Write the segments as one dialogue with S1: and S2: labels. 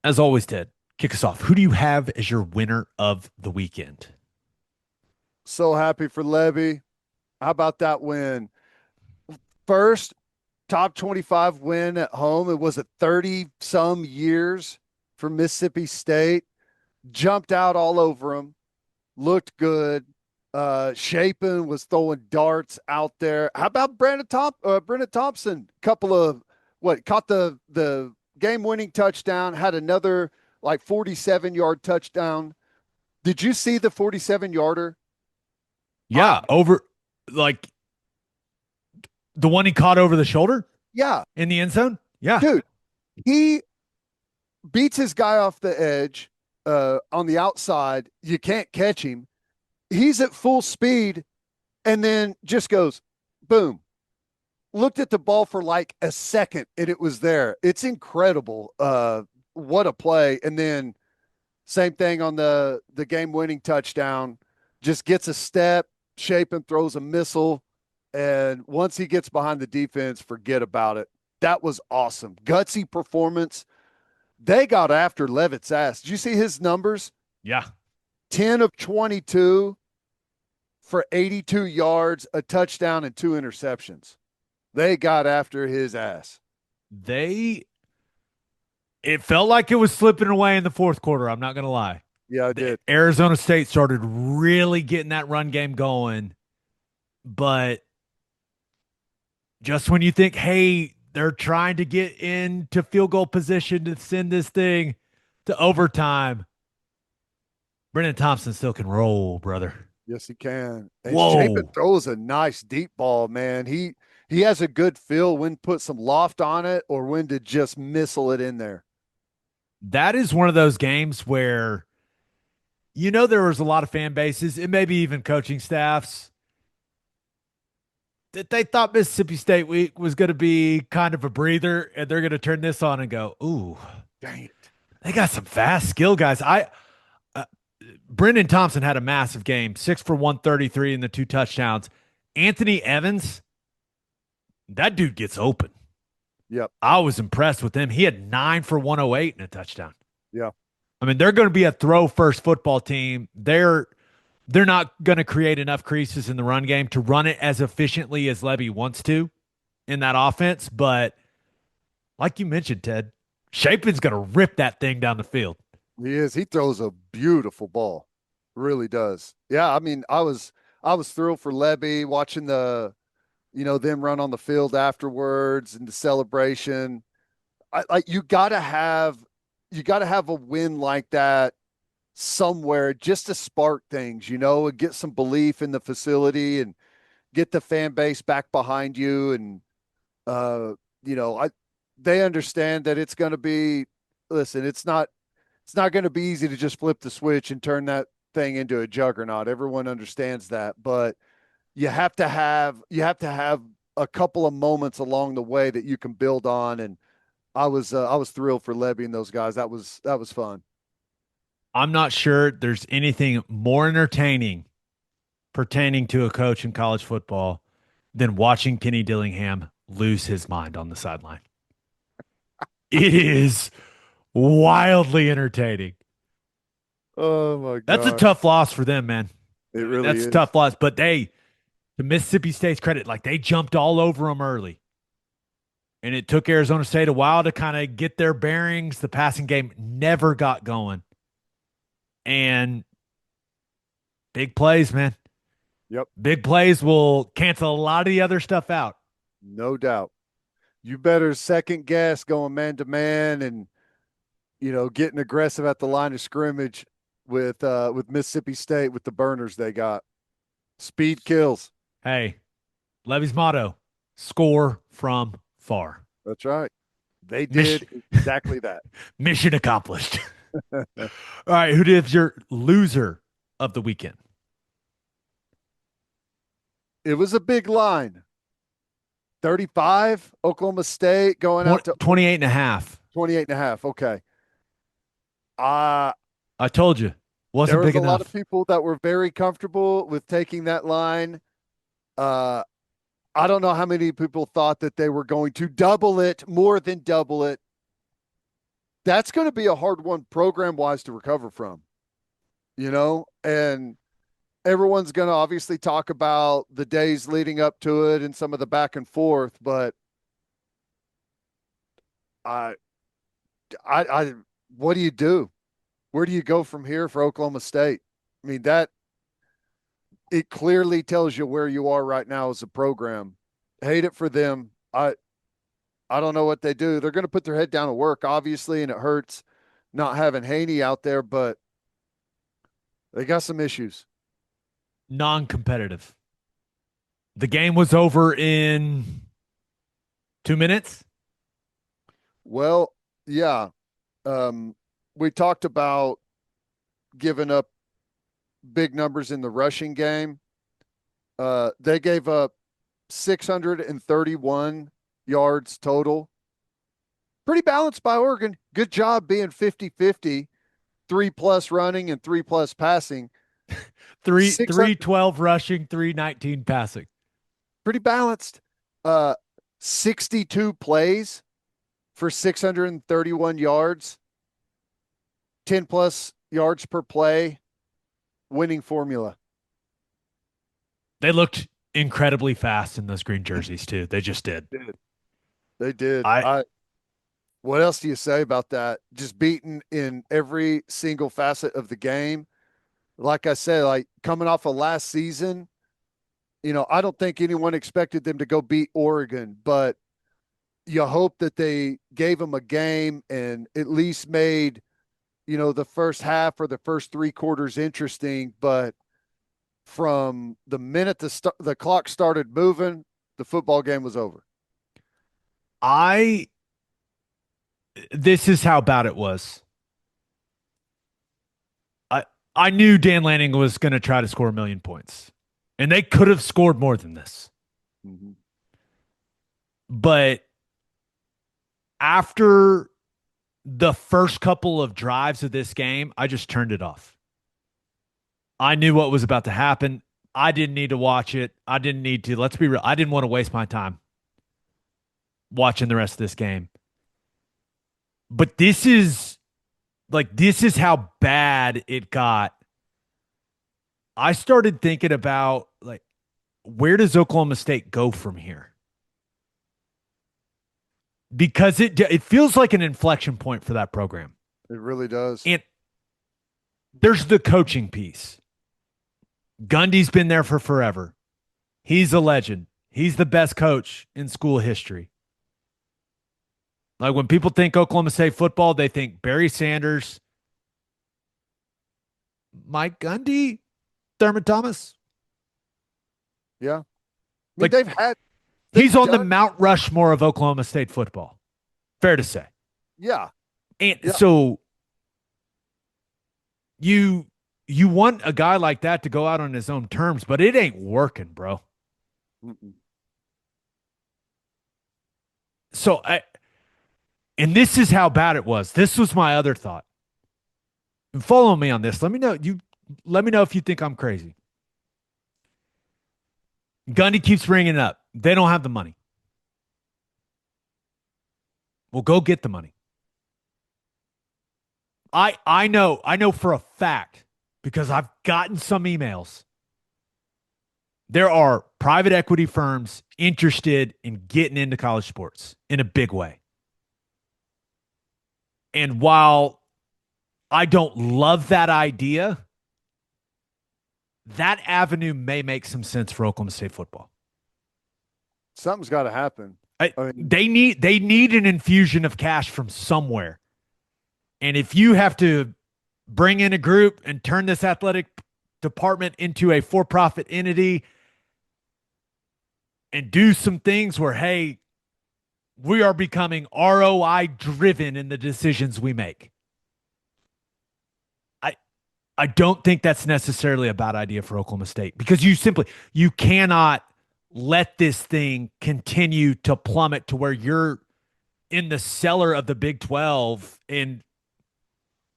S1: As always, Ted, kick us off. Who do you have as your winner of the weekend?
S2: So happy for Levy. How about that win? First top 25 win at home. It was a 30 some years for Mississippi State. Jumped out all over them. Looked good. Shapen was throwing darts out there. How about Brenen Thonpson? Couple of what caught the game winning touchdown, had another like 47-yard touchdown. Did you see the 47-yarder? I
S1: Yeah, over like the one he caught over the shoulder
S2: Yeah,
S1: in the end zone. Yeah,
S2: dude, he beats his guy off the edge on the outside. You can't catch him. He's at full speed and then just goes boom. Looked at the ball for like a second and it was there. It's incredible. What a play. And then same thing on the game winning touchdown. Just gets a step, shape and throws a missile. And once he gets behind the defense, forget about it. That was awesome. Gutsy performance. They got after Levitt's ass. Did you see his numbers?
S1: yeah.
S2: 10 of 22 for 82 yards, a touchdown, and two interceptions. They got after his ass.
S1: They it felt like it was slipping away in the fourth quarter. I'm not gonna lie.
S2: Yeah, I did.
S1: Arizona State started really getting that run game going, but just when you think, hey, they're trying to get into field goal position to send this thing to overtime, Brenen Thonpson still can roll, brother.
S2: Yes, he can. And Shapen
S1: Whoa.
S2: throws a nice deep ball, man. He has a good feel when to put some loft on it or when to just missile it in there.
S1: That is one of those games where there was a lot of fan bases and maybe even coaching staffs that they thought Mississippi State week was going to be kind of a breather and they're going to turn this on and go, ooh,
S2: Dang it.
S1: they got some fast skill guys. Uh, Brenen Thonpson had a massive game, 6 for 133 and the two touchdowns. Anthony Evans, that dude gets open.
S2: Yep.
S1: I was impressed with him. He had 9 for 108 and a touchdown.
S2: Yeah.
S1: I mean, they're going to be a throw first football team. They're not going to create enough creases in the run game to run it as efficiently as Levy wants to in that offense. But like you mentioned, Ted, Shapen's going to rip that thing down the field.
S2: He is. He throws a beautiful ball. Really does. Yeah, I mean, I was thrilled for Levy watching them run on the field afterwards and the celebration. Like you got to have a win like that somewhere just to spark things, and get some belief in the facility and get the fan base back behind you. And uh, I they understand that it's going to be. Listen, it's not going to be easy to just flip the switch and turn that thing into a juggernaut. Everyone understands that, but you have to have a couple of moments along the way that you can build on. And I was thrilled for Levy and those guys. That was fun.
S1: I'm not sure there's anything more entertaining pertaining to a coach in college football than watching Kenny Dillingham lose his mind on the sideline. It is wildly entertaining.
S2: Oh my
S1: That's a
S2: God.
S1: tough loss for them, man.
S2: It really
S1: That's a
S2: is.
S1: tough loss. But to Mississippi State's credit, like they jumped all over them early. And it took Arizona State a while to kind of get their bearings. The passing game never got going. And big plays, man.
S2: Yep.
S1: Big plays will cancel a lot of the other stuff out.
S2: No doubt. You better second guess going man to man and getting aggressive at the line of scrimmage with Mississippi State with the burners they got. Speed kills.
S1: Hey, Levy's motto: score from far.
S2: That's right. They
S1: Mission,
S2: did exactly that.
S1: mission accomplished. All right, who is your loser of the weekend?
S2: It was a big line. 35, Oklahoma State going out to
S1: 28 and a half.
S2: 28 and a half. Okay. Uh,
S1: I told you,
S2: there
S1: wasn't
S2: was
S1: big
S2: a lot of
S1: enough.
S2: people that were very comfortable with taking that line. Uh, I don't know how many people thought that they were going to double it, more than double it. that's going to be a hard one program wise to recover from, and everyone's going to obviously talk about the days leading up to it and some of the back and forth, but I, I, what do you do? Where do you go from here for Oklahoma State? I mean, that it clearly tells you where you are right now as a program. Hate it for them. I don't know what they do. They're going to put their head down and work, obviously, and it hurts not having Haney out there, but they got some issues.
S1: Non-competitive. The game was over in 2 minutes.
S2: Well, yeah. We talked about giving up big numbers in the rushing game. They gave up 631 yards total. Pretty balanced by Oregon. Good job being 50-50, 3+ running and 3+ passing.
S1: 312 rushing, 319 passing.
S2: Pretty balanced. 62 plays for 631 yards, 10+ yards per play, winning formula.
S1: They looked incredibly fast in those green jerseys too. They just did.
S2: They did.
S1: I
S2: What else do you say about that? Just beaten in every single facet of the game. Like I said, like coming off of last season, I don't think anyone expected them to go beat Oregon, but you hope that they gave them a game and at least made, the first half or the first 3 quarters interesting. But from the minute the clock started moving, the football game was over.
S1: I this is how bad it was. I knew Dan Lanning was going to try to score 1,000,000 points, and they could have scored more than this.
S2: Mm-hmm.
S1: But after the first couple of drives of this game, I just turned it off. I knew what was about to happen. I didn't need to watch it. I didn't need to. Let's be real. I didn't want to waste my time watching the rest of this game. But this is how bad it got. I started thinking about where does Oklahoma State go from here? Because it feels like an inflection point for that program.
S2: It really does.
S1: And there's the coaching piece. Gundy's been there for forever. He's a legend. He's the best coach in school history. Like when people think Oklahoma State football, they think Barry Sanders, Mike Gundy, Thurman Thomas.
S2: Yeah. I mean,
S1: he's on the Mount Rushmore of Oklahoma State football. Fair to say.
S2: Yeah.
S1: And so you want a guy like that to go out on his own terms, but it ain't working, bro.
S2: Mm-mm.
S1: So and this is how bad it was. This was my other thought. And follow me on this. Let me know if you think I'm crazy. Gundy keeps bringing it up. They don't have the money. Well, go get the money. I know for a fact, because I've gotten some emails. There are private equity firms interested in getting into college sports in a big way. And while I don't love that idea, that avenue may make some sense for Oklahoma State football.
S2: Something's got to happen.
S1: They need an infusion of cash from somewhere. And if you have to bring in a group and turn this athletic department into a for-profit entity and do some things where, hey, we are becoming ROI driven in the decisions we make. I don't think that's necessarily a bad idea for Oklahoma State, because you cannot let this thing continue to plummet to where you're in the cellar of the Big 12. And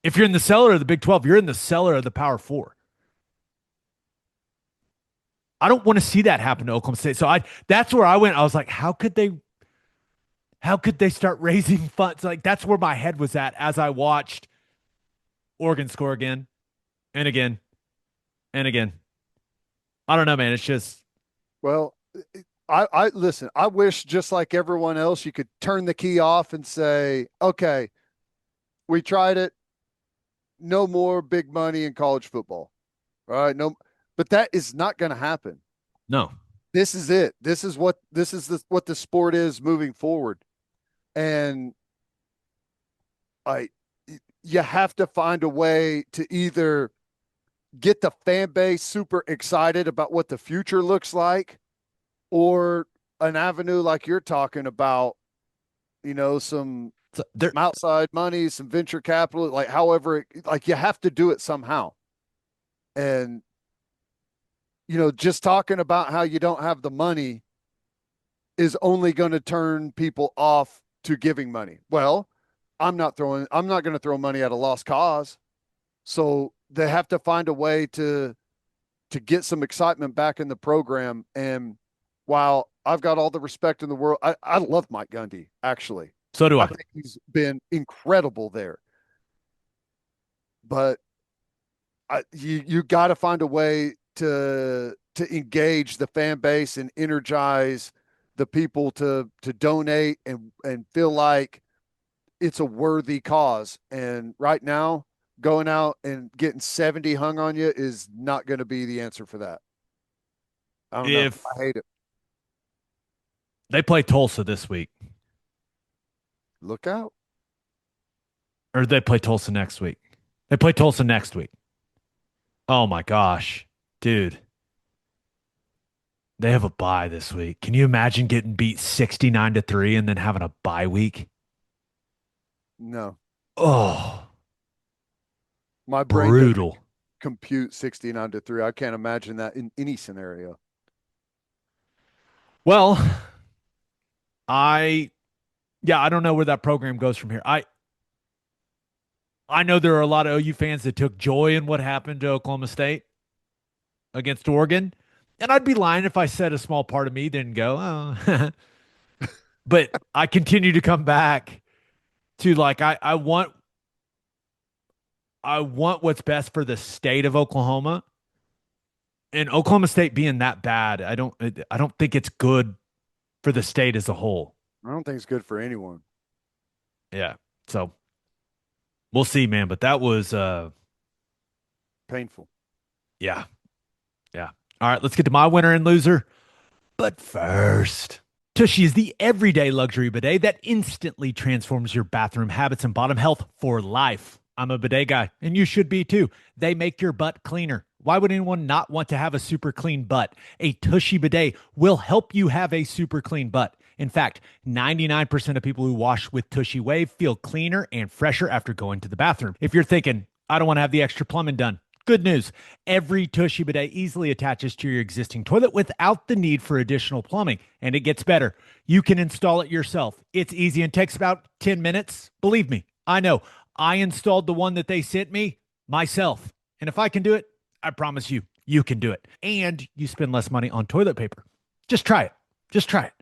S1: if you're in the cellar of the Big 12, you're in the cellar of the Power 4. I don't want to see that happen to Oklahoma State. So that's where I went. I was like, how could they How could they start raising funds? Like that's where my head was at as I watched Oregon score again and again and again. I don't know, man. It's just
S2: Well, I listen, I wish just like everyone else, you could turn the key off and say, okay, we tried it. No more big money in college football. All right. No, but that is not going to happen.
S1: no.
S2: This is it. What the sport is moving forward. And I you have to find a way to either get the fan base super excited about what the future looks like, or an avenue like you're talking about, some
S1: So there,
S2: outside money, some venture capital, like however, like you have to do it somehow. And just talking about how you don't have the money is only going to turn people off to giving money. Well, I'm not going to throw money at a lost cause. So they have to find a way to get some excitement back in the program. And while I've got all the respect in the world, I love Mike Gundy, actually.
S1: so do
S2: I
S1: I.
S2: think he's been incredible there. But you got to find a way to engage the fan base and energize the people to donate and feel like it's a worthy cause. And right now, going out and getting 70 hung on you is not going to be the answer for that. I don't know.
S1: If
S2: I hate it.
S1: they play Tulsa this week,
S2: Look out.
S1: or they play Tulsa next week. They play Tulsa next week. Oh my gosh, dude. They have a bye this week. Can you imagine getting beat 69-3 and then having a bye week?
S2: No.
S1: Oh,
S2: My brain doesn't
S1: brutal.
S2: compute 69-3. I can't imagine that in any scenario.
S1: Well, I yeah, I don't know where that program goes from here. I know there are a lot of OU fans that took joy in what happened to Oklahoma State against Oregon. And I'd be lying if I said a small part of me didn't go, oh. But I continue to come back to like I want what's best for the state of Oklahoma. And Oklahoma State being that bad, I don't think it's good for the state as a whole.
S2: I don't think it's good for anyone.
S1: Yeah. So we'll see, man. But that was
S2: Painful.
S1: yeah. Yeah. All right, let's get to my winner and loser. But first, Tushy is the everyday luxury bidet that instantly transforms your bathroom habits and bottom health for life. I'm a bidet guy, and you should be too. They make your butt cleaner. Why would anyone not want to have a super clean butt? A Tushy bidet will help you have a super clean butt. In fact, 99% of people who wash with Tushy Wave feel cleaner and fresher after going to the bathroom. If you're thinking, I don't want to have the extra plumbing done, good news. Every Tushy bidet easily attaches to your existing toilet without the need for additional plumbing. And it gets better. You can install it yourself. It's easy and takes about 10 minutes. Believe me, I know. I installed the one that they sent me myself. And if I can do it, I promise you, you can do it. And you spend less money on toilet paper. Just try it. Just try it.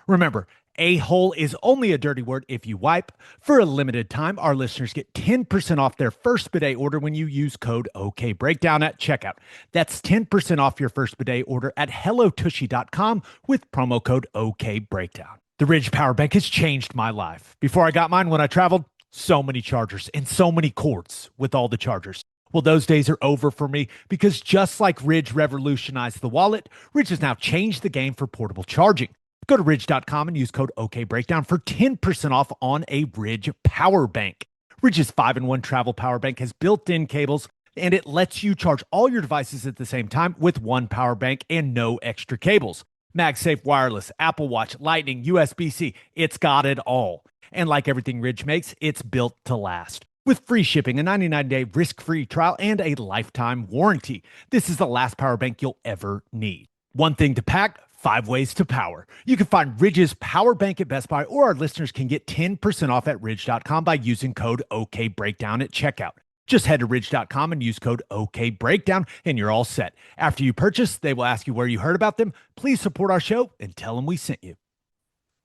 S1: Remember, a hole is only a dirty word if you wipe. For a limited time, our listeners get 10% off their first bidet order when you use code OKBreakdown at checkout. That's 10% off your first bidet order at hellotushy.com with promo code OKBreakdown. The Ridge Power Bank has changed my life. Before I got mine, when I traveled, so many chargers and so many cords with all the chargers. Well, those days are over for me because just like Ridge revolutionized the wallet, Ridge has now changed the game for portable charging. Go to ridge.com and use code OKBreakdown for 10% off on a Ridge power bank. Ridge's 5-in-1 travel power bank has built-in cables, and it lets you charge all your devices at the same time with one power bank and no extra cables. MagSafe Wireless, Apple Watch, Lightning, USB-C, it's got it all. And like everything Ridge makes, it's built to last. With free shipping, a 99-day risk-free trial, and a lifetime warranty. This is the last power bank you'll ever need. One thing to pack, 5 ways to power. You can find Ridge's power bank at Best Buy, or our listeners can get 10% off at ridge.com by using code OKBreakdown at checkout. Just head to ridge.com and use code OKBreakdown, and you're all set. After you purchase, they will ask you where you heard about them. Please support our show and tell them we sent you.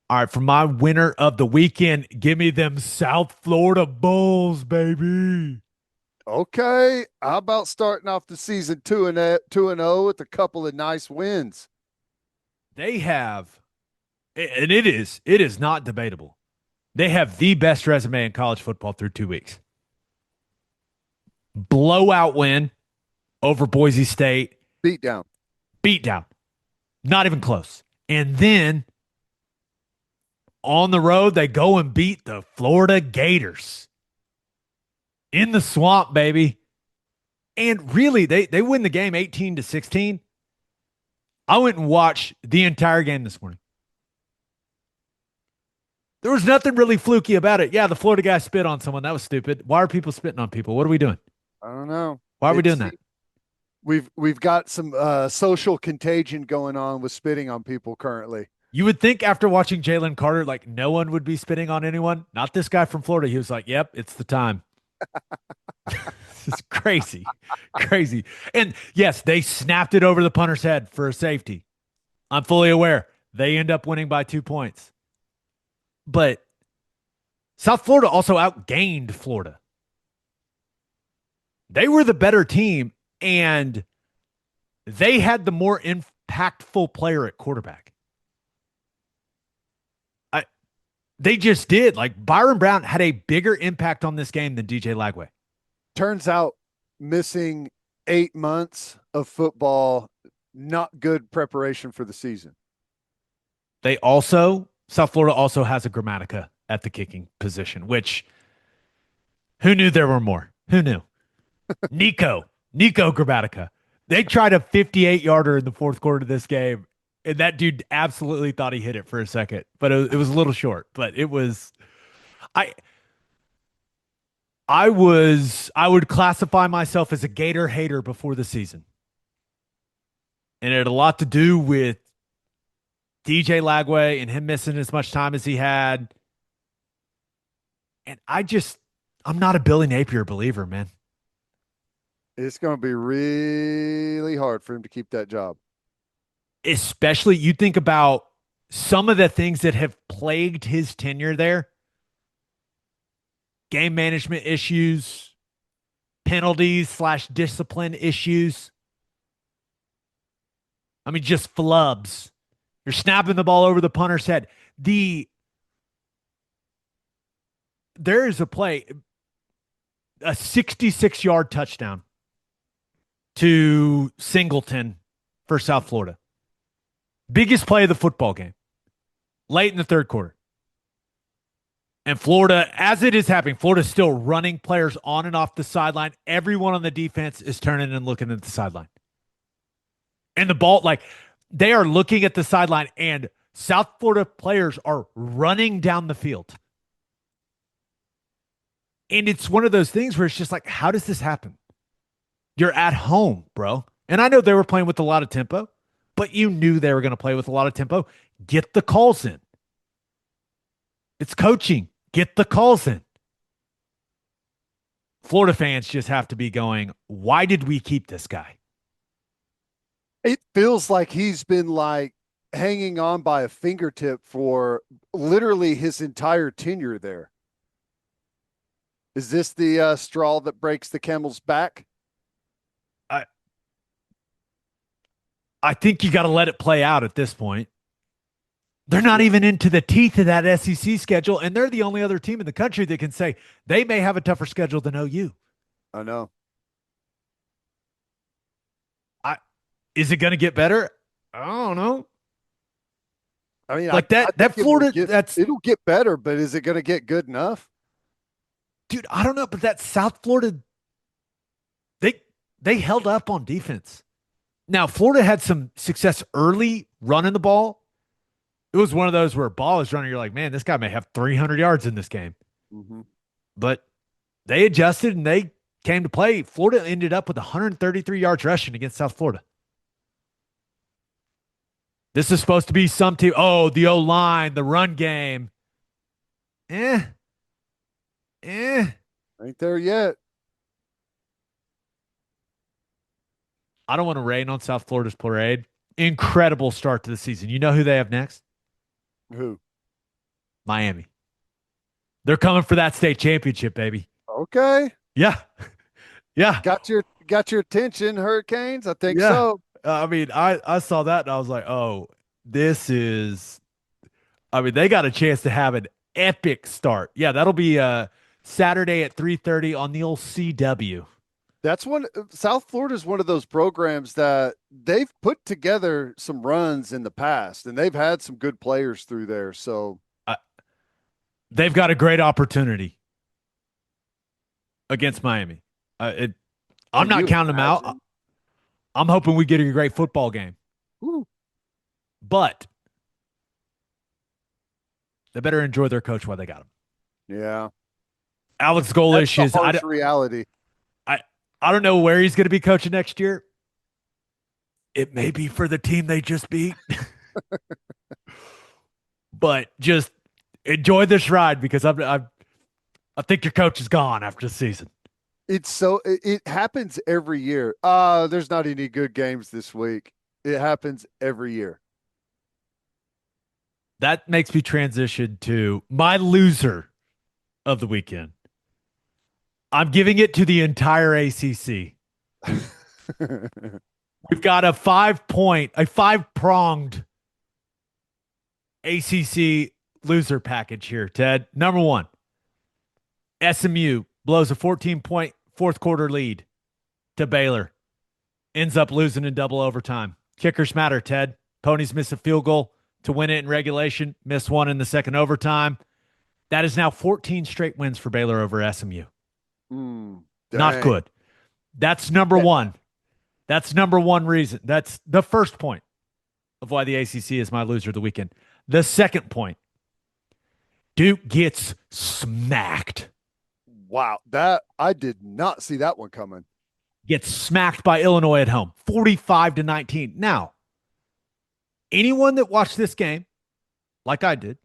S1: All right, for my winner of the weekend, give me them South Florida Bulls, baby.
S2: Okay, how about starting off the season 2-0 with a couple of nice wins?
S1: They have, and it is not debatable. They have the best resume in college football through 2 weeks. Blowout win over Boise State,
S2: Beat down.
S1: beatdown, not even close. And then on the road, they go and beat the Florida Gators in the swamp, baby. And really, they win the game 18-16. I went and watched the entire game this morning. There was nothing really fluky about it. Yeah, the Florida guy spit on someone. That was stupid. Why are people spitting on people? What are we doing?
S2: I don't know.
S1: Why are we doing
S2: It's
S1: that?
S2: we've got some social contagion going on with spitting on people currently.
S1: You would think after watching Jalen Carter, like no one would be spitting on anyone. Not this guy from Florida. He was like, yep, it's the time. It's crazy. Crazy. And yes, they snapped it over the punter's head for a safety. I'm fully aware. They end up winning by 2 points. But South Florida also outgained Florida. They were the better team, and they had the more impactful player at quarterback. They just did. Like Byron Brown had a bigger impact on this game than DJ Lagway.
S2: Turns out missing 8 months of football, not good preparation for the season.
S1: South Florida also has a Grammatica at the kicking position, which who knew there were more? Who knew? Nico Grammatica. They tried a 58-yarder in the fourth quarter of this game, and that dude absolutely thought he hit it for a second, but it was a little short. But it was, I I would classify myself as a Gator hater before the season. And it had a lot to do with DJ Lagway and him missing as much time as he had. And I'm not a Billy Napier believer, man.
S2: It's going to be really hard for him to keep that job.
S1: Especially you think about some of the things that have plagued his tenure there. Game management issues, penalties/discipline issues. I mean, just flubs. You're snapping the ball over the punter's head. There is a play, a 66-yard touchdown to Singleton for South Florida. Biggest play of the football game. Late in the third quarter. And Florida, as it is happening, Florida's still running players on and off the sideline. Everyone on the defense is turning and looking at the sideline. And the ball, like, they are looking at the sideline, and South Florida players are running down the field. And it's one of those things where it's just like, how does this happen? You're at home, bro. And I know they were playing with a lot of tempo, but you knew they were going to play with a lot of tempo. Get the calls in. It's coaching. Get the calls in. Florida fans just have to be going, why did we keep this guy?
S2: It feels like he's been like hanging on by a fingertip for literally his entire tenure there. Is this the straw that breaks the camel's back?
S1: I think you got to let it play out at this point. They're not even into the teeth of that SEC schedule, and they're the only other team in the country that can say they may have a tougher schedule than OU.
S2: I know.
S1: Is it going to get better? I don't know.
S2: I mean,
S1: like that Florida,
S2: it'll get better, but is it going to get good enough?
S1: Dude, I don't know, but that South Florida, they held up on defense. Now, Florida had some success early running the ball. It was one of those where a ball is running, you're like, man, this guy may have 300 yards in this game.
S2: Mm-hmm.
S1: But they adjusted and they came to play. Florida ended up with 133 yards rushing against South Florida. This is supposed to be some team. Oh, the O-line, the run game.
S2: Ain't there yet.
S1: I don't want to rain on South Florida's parade. Incredible start to the season. You know who they have next?
S2: Who?
S1: Miami. They're coming for that state championship, baby.
S2: Okay.
S1: Yeah. Yeah.
S2: Got your attention, Hurricanes? I think
S1: Yeah.
S2: so.
S1: I mean, I saw that and I was like, oh, this is I mean, they got a chance to have an epic start. Yeah, that'll be Saturday at 3:30 on the old CW.
S2: That's one. South Florida is one of those programs that they've put together some runs in the past, and they've had some good players through there. So
S1: Uh, they've got a great opportunity against Miami. I'm not
S2: you
S1: counting them out.
S2: imagine?
S1: I'm hoping we get a great football game,
S2: Ooh,
S1: but they better enjoy their coach while they got him.
S2: yeah,
S1: Alex
S2: that's
S1: Golish
S2: the
S1: is
S2: harsh reality.
S1: I I don't know where he's going to be coaching next year. It may be for the team they just beat, but just enjoy this ride because I think your coach is gone after the season.
S2: It happens every year. There's not any good games this week. It happens every year.
S1: That makes me transition to my loser of the weekend. I'm giving it to the entire ACC. We've got a five-pronged ACC loser package here, Ted. Number one, SMU blows a 14-point fourth quarter lead to Baylor. Ends up losing in double overtime. Kickers matter, Ted. Ponies miss a field goal to win it in regulation, miss one in the second overtime. That is now 14 straight wins for Baylor over SMU. Not good. That's number one. That's number one reason. That's the first point of why the ACC is my loser of the weekend. The second point, Duke gets smacked.
S2: Wow, that I did not see that one coming.
S1: Gets smacked by Illinois at home, 45-19. Now, anyone that watched this game, like I did,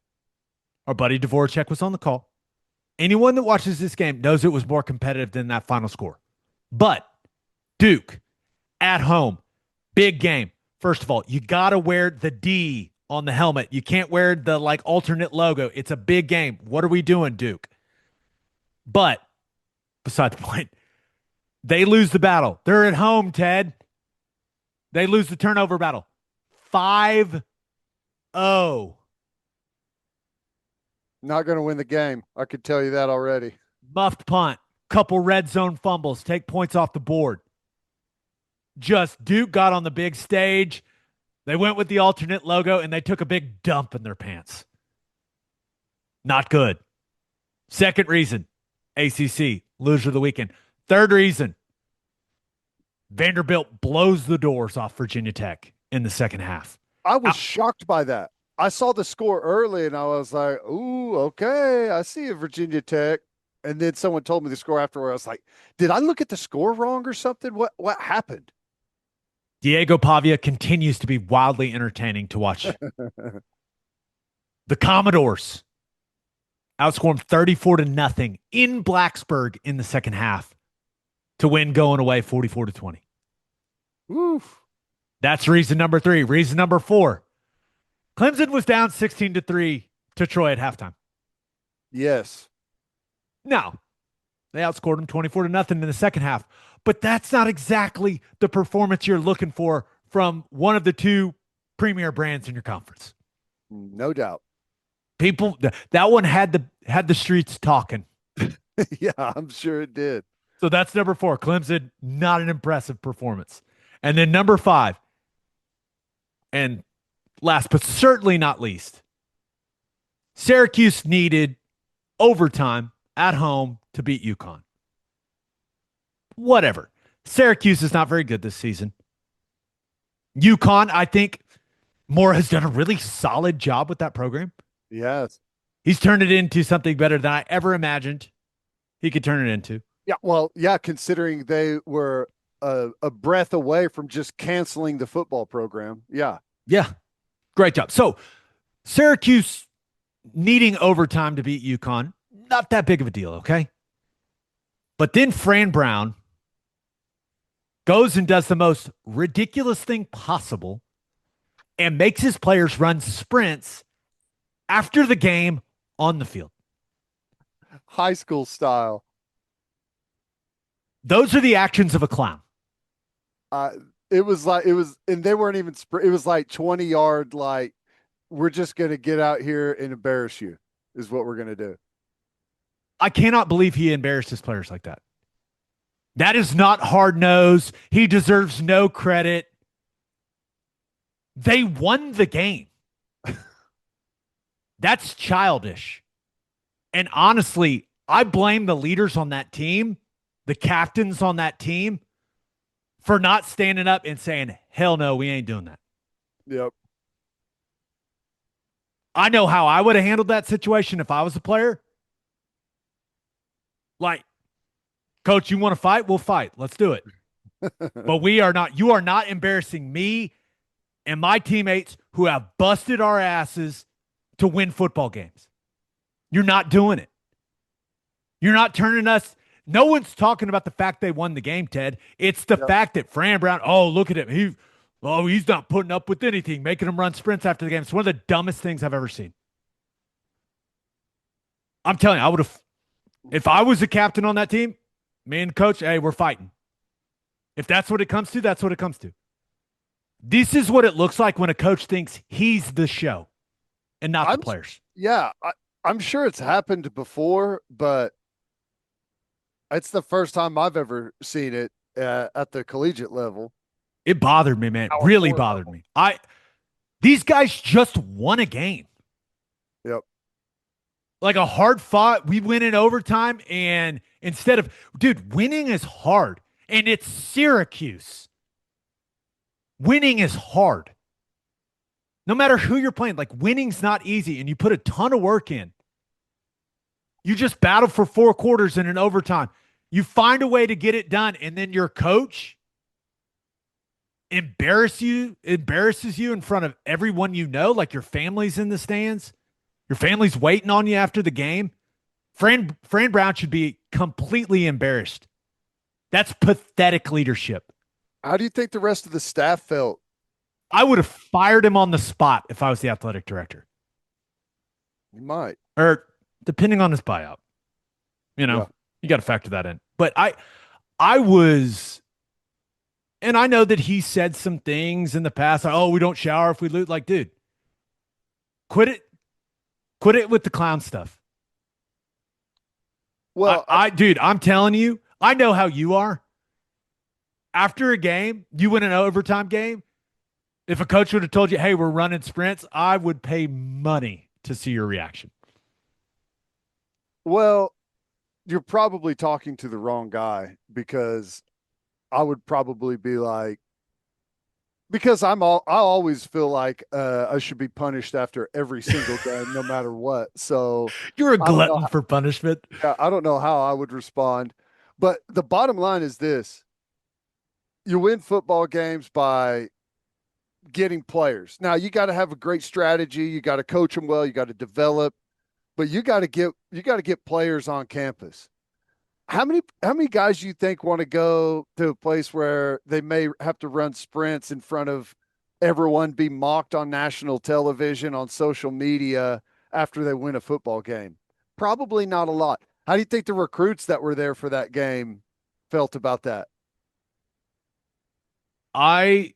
S1: our buddy Dvorak was on the call. Anyone that watches this game knows it was more competitive than that final score. But Duke at home, big game. First of all, you got to wear the D on the helmet. You can't wear the alternate logo. It's a big game. What are we doing, Duke? But beside the point, they lose the battle. They're at home, Ted. They lose the turnover battle. 5-0.
S2: Not going to win the game. I could tell you that already.
S1: Muffed punt. Couple red zone fumbles. Take points off the board. Just Duke got on the big stage. They went with the alternate logo and they took a big dump in their pants. Not good. Second reason, ACC, loser of the weekend. Third reason, Vanderbilt blows the doors off Virginia Tech in the second half.
S2: I was shocked by that. I saw the score early and I was like, ooh, okay, I see a Virginia Tech. And then someone told me the score afterward. I was like, did I look at the score wrong or something? What happened?
S1: Diego Pavia continues to be wildly entertaining to watch. The Commodores outscored them 34-0 in Blacksburg in the second half to win going away 44-20.
S2: Oof.
S1: That's reason number three. Reason number four, Clemson was down 16-3 to Troy at halftime.
S2: Yes.
S1: Now, they outscored them 24-0 in the second half, but that's not exactly the performance you're looking for from one of the two premier brands in your conference.
S2: No doubt.
S1: People, that one had the streets talking.
S2: Yeah, I'm sure it did.
S1: So that's number four. Clemson, not an impressive performance. And then number five, and last but certainly not least, Syracuse needed overtime at home to beat UConn. Whatever. Syracuse is not very good this season. UConn, I think Moore has done a really solid job with that program.
S2: Yes.
S1: He's turned it into something better than I ever imagined he could turn it into.
S2: Yeah. Well, yeah, considering they were a breath away from just canceling the football program. Yeah.
S1: Yeah. Great job. So Syracuse needing overtime to beat UConn, not that big of a deal, okay? But then Fran Brown goes and does the most ridiculous thing possible and makes his players run sprints after the game on the field.
S2: High school style.
S1: Those are the actions of a clown.
S2: Uh, and they weren't even. It was like 20-yard. Like, we're just gonna get out here and embarrass you. Is what we're gonna do.
S1: I cannot believe he embarrasses players like that. That is not hard nosed. He deserves no credit. They won the game. That's childish. And honestly, I blame the leaders on that team, the captains on that team, for not standing up and saying, hell no, we ain't doing that.
S2: Yep.
S1: I know how I would have handled that situation if I was a player. Like, coach, you want to fight? We'll fight. Let's do it. But you are not embarrassing me and my teammates who have busted our asses to win football games. You're not doing it. You're not turning us. No one's talking about the fact they won the game, Ted. It's the fact that Fran Brown, oh, look at him. He's not putting up with anything, making him run sprints after the game. It's one of the dumbest things I've ever seen. I'm telling you, if I was a captain on that team, me and coach, hey, we're fighting. If that's what it comes to, that's what it comes to. This is what it looks like when a coach thinks he's the show and not the players.
S2: Yeah, I'm sure it's happened before, but it's the first time I've ever seen it at the collegiate level.
S1: It bothered me, man. Really bothered me. These guys just won a game.
S2: Yep.
S1: Like a hard fought, we win in overtime, and instead of, dude, winning is hard, and it's Syracuse. Winning is hard. No matter who you're playing, like winning's not easy, and you put a ton of work in. You just battle for 4 quarters in an overtime. You find a way to get it done, and then your coach embarrasses you in front of everyone you know, like your family's in the stands. Your family's waiting on you after the game. Fran Brown should be completely embarrassed. That's pathetic leadership.
S2: How do you think the rest of the staff felt?
S1: I would have fired him on the spot if I was the athletic director.
S2: You might.
S1: Or depending on his buyout. You got to factor that in. But I was, and I know that he said some things in the past, like, oh, we don't shower if we lose. Like, dude, quit it with the clown stuff.
S2: Well,
S1: dude, I'm telling you, I know how you are. After a game, you win an overtime game. If a coach would have told you, hey, we're running sprints, I would pay money to see your reaction.
S2: Well, you're probably talking to the wrong guy, because I would probably be like, because I always feel like I should be punished after every single game, no matter what. So
S1: you're a glutton for punishment.
S2: Yeah, I don't know how I would respond, but the bottom line is this: you win football games by getting players. Now, you got to have a great strategy. You got to coach them well. You got to develop, but you got to get players on campus. How many guys do you think want to go to a place where they may have to run sprints in front of everyone, be mocked on national television, on social media after they win a football game? Probably not a lot. How do you think the recruits that were there for that game felt about that?
S1: I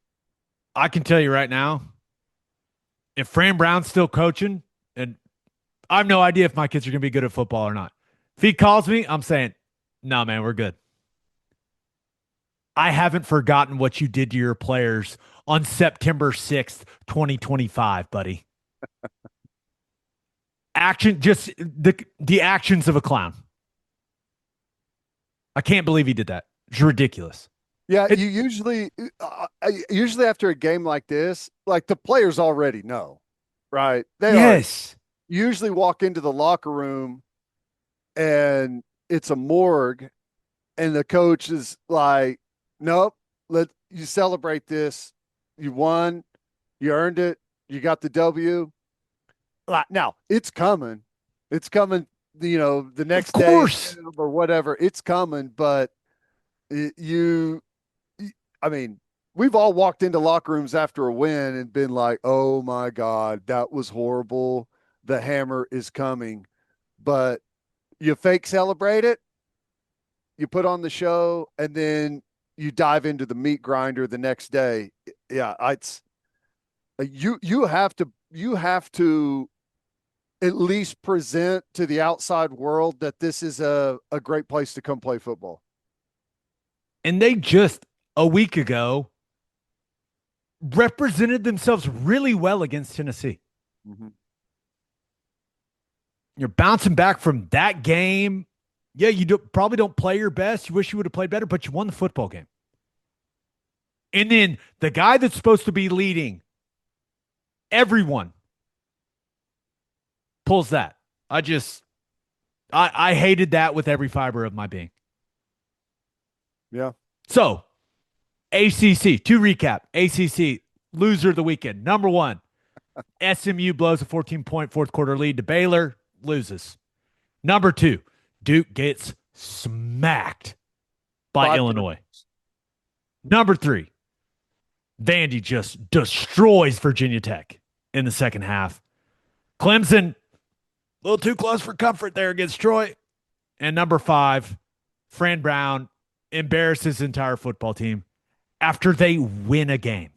S1: can tell you right now, if Fran Brown's still coaching, and I have no idea if my kids are going to be good at football or not. If he calls me, I'm saying, no, man, we're good. I haven't forgotten what you did to your players on September 6th, 2025, buddy. Just the actions of a clown. I can't believe he did that. It's ridiculous.
S2: Yeah, you usually after a game like this, like the players already know, right? They usually walk into the locker room and it's a morgue, and the coach is like, nope, let you celebrate this. You won, you earned it, you got the W. Now it's coming. It's coming, the next day or whatever. It's coming, but I mean, we've all walked into locker rooms after a win and been like, oh my God, that was horrible. The hammer is coming. but you fake celebrate it, you put on the show, and then you dive into the meat grinder the next day. Yeah, it's you have to at least present to the outside world that this is a great place to come play football.
S1: And they just a week ago represented themselves really well against Tennessee.
S2: Mm-hmm.
S1: You're bouncing back from that game. Yeah, probably don't play your best. You wish you would have played better, but you won the football game. And then the guy that's supposed to be leading everyone pulls that. I hated that with every fiber of my being.
S2: Yeah.
S1: So, ACC, to recap, ACC loser of the weekend. Number one, SMU blows a 14-point fourth quarter lead to Baylor, loses. Number two, Duke gets smacked by Illinois. Number three, Vandy just destroys Virginia Tech in the second half. Clemson, a little too close for comfort there against Troy. And number five, Fran Brown embarrasses his entire football team after they win a game.